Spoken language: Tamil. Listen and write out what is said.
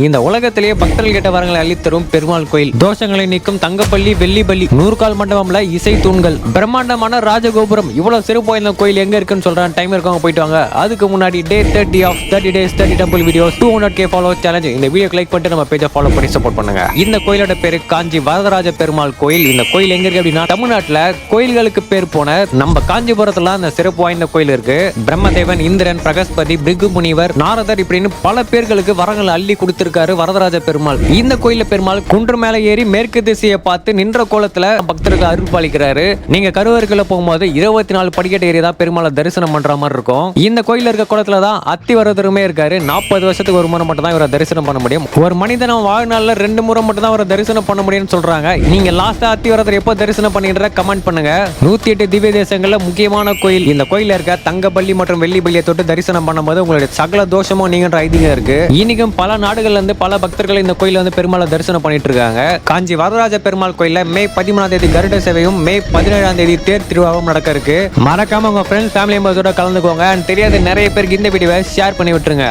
இந்த உலகத்திலேயே பக்தர்கள் கேட்ட வரங்களை அள்ளித்தரும் பெருமாள் கோயில், தோஷங்களை நீக்கும் தங்கப்பள்ளி வெள்ளி பள்ளி, 100 கால் மண்டபம்ல இசை தூண்கள், பிரம்மாண்டமான ராஜகோபுரம். இவ்வளவு சிறப்பு வாய்ந்த கோயில் எங்க இருக்குன்னு சொல்றேன். டைம் இருக்கவங்க போயிட்டு வாங்க. அதுக்கு முன்னாடி day 30 of 30 days 30 temple videos 200k followers challenge. இந்த வீடியோக்கு லைக் பண்ணிட்டு நம்ம பேஜை ஃபாலோ பண்ணி சப்போர்ட் பண்ணுங்க. இந்த கோயிலோட பேரு காஞ்சி வரதராஜ பெருமாள் கோயில். இந்த கோயில் எங்க இருக்கு அப்படின்னா, தமிழ்நாட்டுல கோயில்களுக்கு பேர் போன நம்ம காஞ்சிபுரத்துல அந்த சிறப்பு வாய்ந்த கோயில் இருக்கு. பிரம்மதேவன், இந்திரன், பிரகஸ்பதி, பிருகு முனிவர், நாரதர் இப்படின்னு பல பேர்களுக்கு வரங்களை அள்ளி கொடுத்திருக்காரு வரதராஜ பெருமாள். இந்த கோயில பெருமாள் குன்று மேல ஏறி மேற்கு திசையை பார்த்து நின்ற கோலத்துல பக்தருக்கு அருள் பாலிக்கிறாரு. நீங்க கருவறைக்குள்ள போகும்போது 24 படிக்கட்டு ஏறி தான் பெருமாளை தரிசனம் பண்ற மாதிரி இருக்கும். இந்த கோயில இருக்க கோலத்துல தான் அத்திவரதருமே இருக்காரு. 40 வருஷத்துக்கு ஒரு முறை மட்டும் தான் இவரை தரிசனம் பண்ண முடியும். ஒரு மனிதன் வாழ்நாள்ல 2 முறை மட்டும் தான் இவரை தரிசனம் பண்ண முடியும்னு சொல்றாங்க. நீங்க லாஸ்டா அத்திவரதர் எப்போ தரிசனம் பண்ணிடுற கமெண்ட் பண்ணுங்க. 108 திவ்ய தேசங்கள்ல முக்கியமான கோயில். இந்த கோயில இருக்க தங்கப்பள்ளி மற்றும் வெள்ளி பள்ளியை தொட்டு தரிசனம் பண்ணும்போது உங்களுடைய சகல தோஷமும் நீங்கன்ற ஐதீகம் இருக்கு. இன்னைக்கும் பல நாடுகள்ல இருந்து பல பக்தர்கள் இந்த கோயில வந்து பெருமாளை தரிசனம் பண்ணிட்டு இருக்காங்க. காஞ்சி வரதராஜ பெருமாள் கோயில்ல மே 13ஆம் தேதி கருட சேவையும் மே 17ஆம் தேதி தேர் திருவிழாவும் நடக்க இருக்கு. மறக்காம உங்க ஃப்ரெண்ட்ஸ் ஃபேமிலி மெம்பர்ஸோட கலந்துக்கோங்க. தெரியாத நிறைய பேருக்கு இந்த வீடியோவை ஷேர் பண்ணி விட்டுருங்க.